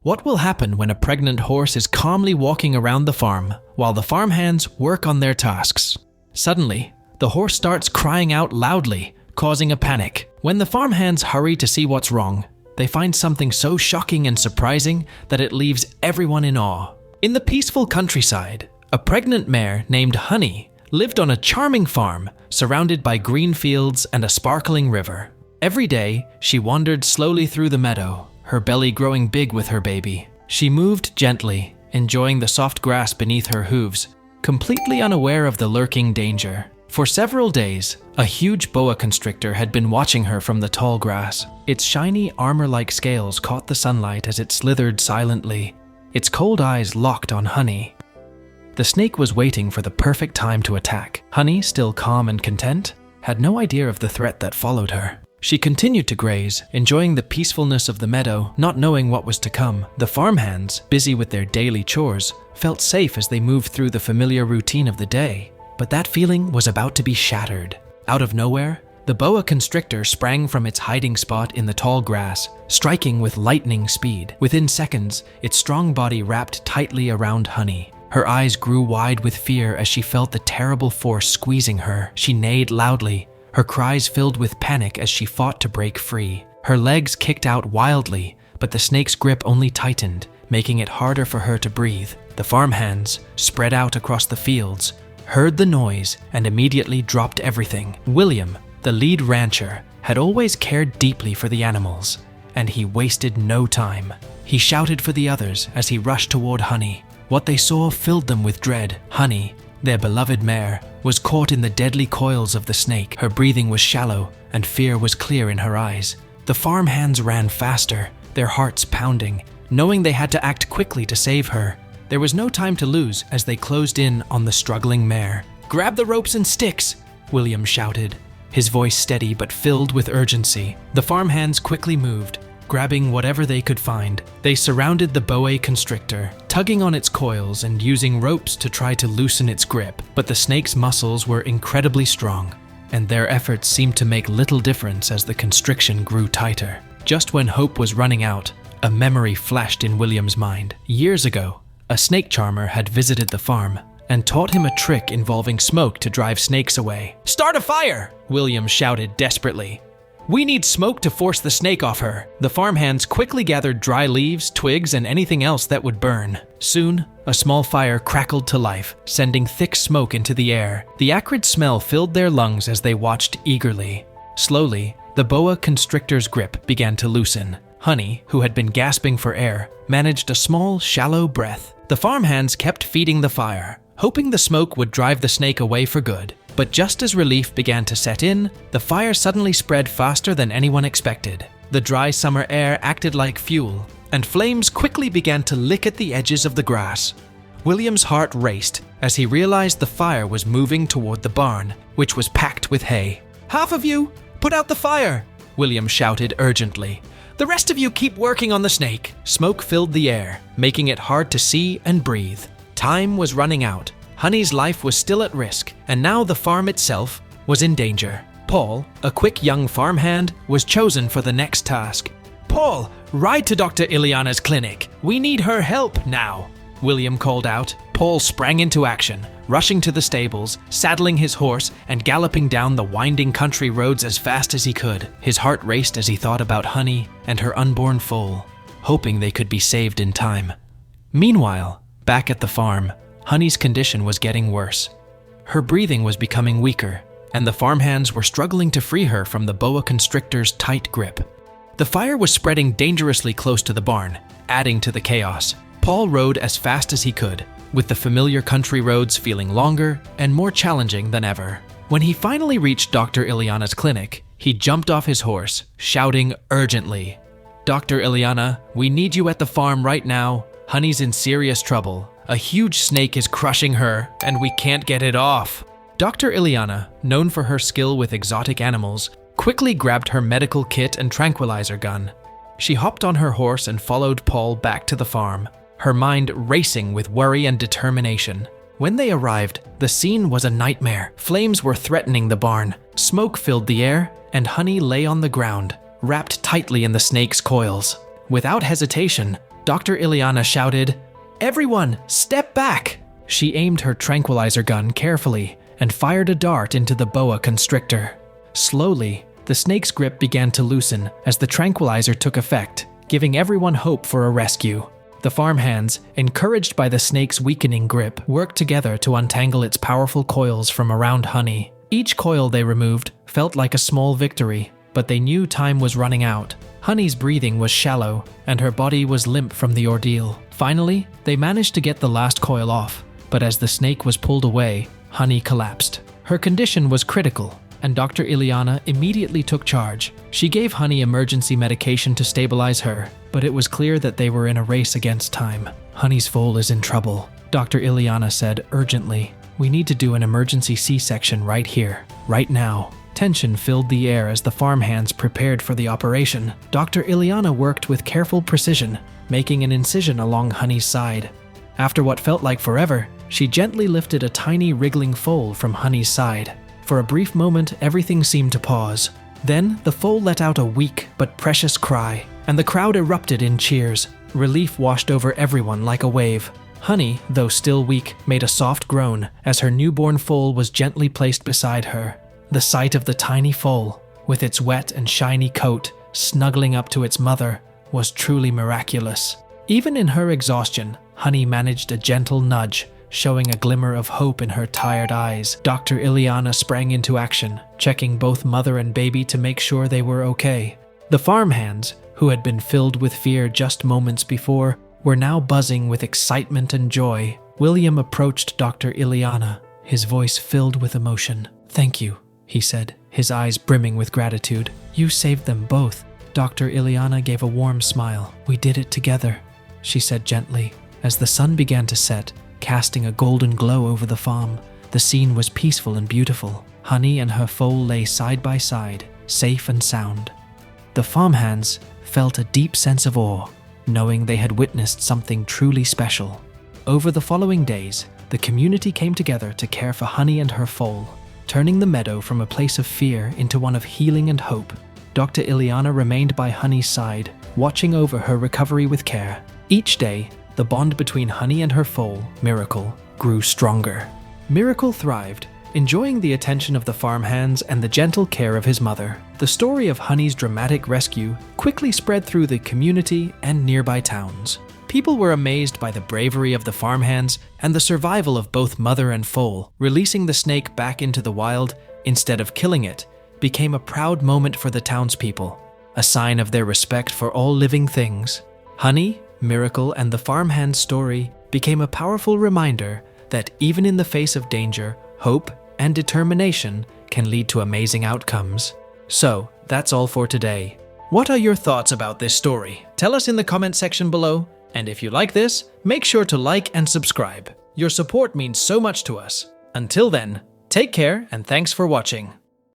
What will happen when a pregnant horse is calmly walking around the farm while the farmhands work on their tasks? Suddenly, the horse starts crying out loudly, causing a panic. When the farmhands hurry to see what's wrong, they find something so shocking and surprising that it leaves everyone in awe. In the peaceful countryside, a pregnant mare named Honey lived on a charming farm surrounded by green fields and a sparkling river. Every day, she wandered slowly through the meadow, her belly growing big with her baby. She moved gently, enjoying the soft grass beneath her hooves, completely unaware of the lurking danger. For several days, a huge boa constrictor had been watching her from the tall grass. Its shiny armor-like scales caught the sunlight as it slithered silently, its cold eyes locked on Honey. The snake was waiting for the perfect time to attack. Honey, still calm and content, had no idea of the threat that followed her. She continued to graze, enjoying the peacefulness of the meadow, not knowing what was to come. The farmhands, busy with their daily chores, felt safe as they moved through the familiar routine of the day. But that feeling was about to be shattered. Out of nowhere, the boa constrictor sprang from its hiding spot in the tall grass, striking with lightning speed. Within seconds, its strong body wrapped tightly around Honey. Her eyes grew wide with fear as she felt the terrible force squeezing her. She neighed loudly, her cries filled with panic as she fought to break free. Her legs kicked out wildly, but the snake's grip only tightened, making it harder for her to breathe. The farmhands, spread out across the fields, heard the noise and immediately dropped everything. William, the lead rancher, had always cared deeply for the animals, and he wasted no time. He shouted for the others as he rushed toward Honey. What they saw filled them with dread. Honey, their beloved mare, was caught in the deadly coils of the snake. Her breathing was shallow, and fear was clear in her eyes. The farmhands ran faster, their hearts pounding, knowing they had to act quickly to save her. There was no time to lose as they closed in on the struggling mare. "Grab the ropes and sticks," William shouted, his voice steady but filled with urgency. The farmhands quickly moved, grabbing whatever they could find. They surrounded the boa constrictor, tugging on its coils and using ropes to try to loosen its grip. But the snake's muscles were incredibly strong, and their efforts seemed to make little difference as the constriction grew tighter. Just when hope was running out, a memory flashed in William's mind. Years ago, a snake charmer had visited the farm and taught him a trick involving smoke to drive snakes away. "Start a fire!" William shouted desperately. "We need smoke to force the snake off her." The farmhands quickly gathered dry leaves, twigs, and anything else that would burn. Soon, a small fire crackled to life, sending thick smoke into the air. The acrid smell filled their lungs as they watched eagerly. Slowly, the boa constrictor's grip began to loosen. Honey, who had been gasping for air, managed a small, shallow breath. The farmhands kept feeding the fire, hoping the smoke would drive the snake away for good. But just as relief began to set in, the fire suddenly spread faster than anyone expected. The dry summer air acted like fuel, and flames quickly began to lick at the edges of the grass. William's heart raced as he realized the fire was moving toward the barn, which was packed with hay. "Half of you, put out the fire!" William shouted urgently. "The rest of you keep working on the snake." Smoke filled the air, making it hard to see and breathe. Time was running out. Honey's life was still at risk, and now the farm itself was in danger. Paul, a quick young farmhand, was chosen for the next task. "Paul, ride to Dr. Ileana's clinic. We need her help now," William called out. Paul sprang into action, rushing to the stables, saddling his horse, and galloping down the winding country roads as fast as he could. His heart raced as he thought about Honey and her unborn foal, hoping they could be saved in time. Meanwhile, back at the farm, Honey's condition was getting worse. Her breathing was becoming weaker, and the farmhands were struggling to free her from the boa constrictor's tight grip. The fire was spreading dangerously close to the barn, adding to the chaos. Paul rode as fast as he could, with the familiar country roads feeling longer and more challenging than ever. When he finally reached Dr. Ileana's clinic, he jumped off his horse, shouting urgently, "Dr. Ileana, we need you at the farm right now. Honey's in serious trouble. A huge snake is crushing her, and we can't get it off." Dr. Ileana, known for her skill with exotic animals, quickly grabbed her medical kit and tranquilizer gun. She hopped on her horse and followed Paul back to the farm, her mind racing with worry and determination. When they arrived, the scene was a nightmare. Flames were threatening the barn, smoke filled the air, and Honey lay on the ground, wrapped tightly in the snake's coils. Without hesitation, Dr. Ileana shouted, "Everyone, step back!" She aimed her tranquilizer gun carefully and fired a dart into the boa constrictor. Slowly, the snake's grip began to loosen as the tranquilizer took effect, giving everyone hope for a rescue. The farmhands, encouraged by the snake's weakening grip, worked together to untangle its powerful coils from around Honey. Each coil they removed felt like a small victory, but they knew time was running out. Honey's breathing was shallow, and her body was limp from the ordeal. Finally, they managed to get the last coil off, but as the snake was pulled away, Honey collapsed. Her condition was critical, and Dr. Ileana immediately took charge. She gave Honey emergency medication to stabilize her, but it was clear that they were in a race against time. Honey's foal is in trouble, Dr. Ileana said urgently. We need to do an emergency C-section right here, right now. Tension filled the air as the farmhands prepared for the operation. Dr. Ileana worked with careful precision, making an incision along Honey's side. After what felt like forever, she gently lifted a tiny wriggling foal from Honey's side. For a brief moment, everything seemed to pause. Then, the foal let out a weak but precious cry, and the crowd erupted in cheers. Relief washed over everyone like a wave. Honey, though still weak, made a soft groan as her newborn foal was gently placed beside her. The sight of the tiny foal, with its wet and shiny coat, snuggling up to its mother, was truly miraculous. Even in her exhaustion, Honey managed a gentle nudge, showing a glimmer of hope in her tired eyes. Dr. Ileana sprang into action, checking both mother and baby to make sure they were okay. The farmhands, who had been filled with fear just moments before, were now buzzing with excitement and joy. William approached Dr. Ileana, his voice filled with emotion. "Thank you," he said, his eyes brimming with gratitude. "You saved them both." Dr. Ileana gave a warm smile. "We did it together," she said gently. As the sun began to set, casting a golden glow over the farm, the scene was peaceful and beautiful. Honey and her foal lay side by side, safe and sound. The farmhands felt a deep sense of awe, knowing they had witnessed something truly special. Over the following days, the community came together to care for Honey and her foal, turning the meadow from a place of fear into one of healing and hope. Dr. Ileana remained by Honey's side, watching over her recovery with care. Each day, the bond between Honey and her foal, Miracle, grew stronger. Miracle thrived, enjoying the attention of the farmhands and the gentle care of his mother. The story of Honey's dramatic rescue quickly spread through the community and nearby towns. People were amazed by the bravery of the farmhands and the survival of both mother and foal. Releasing the snake back into the wild, instead of killing it, became a proud moment for the townspeople, a sign of their respect for all living things. Honey, Miracle, and the farmhand's story became a powerful reminder that even in the face of danger, hope and determination can lead to amazing outcomes. So, that's all for today. What are your thoughts about this story? Tell us in the comment section below, and if you like this, make sure to like and subscribe. Your support means so much to us. Until then, take care and thanks for watching.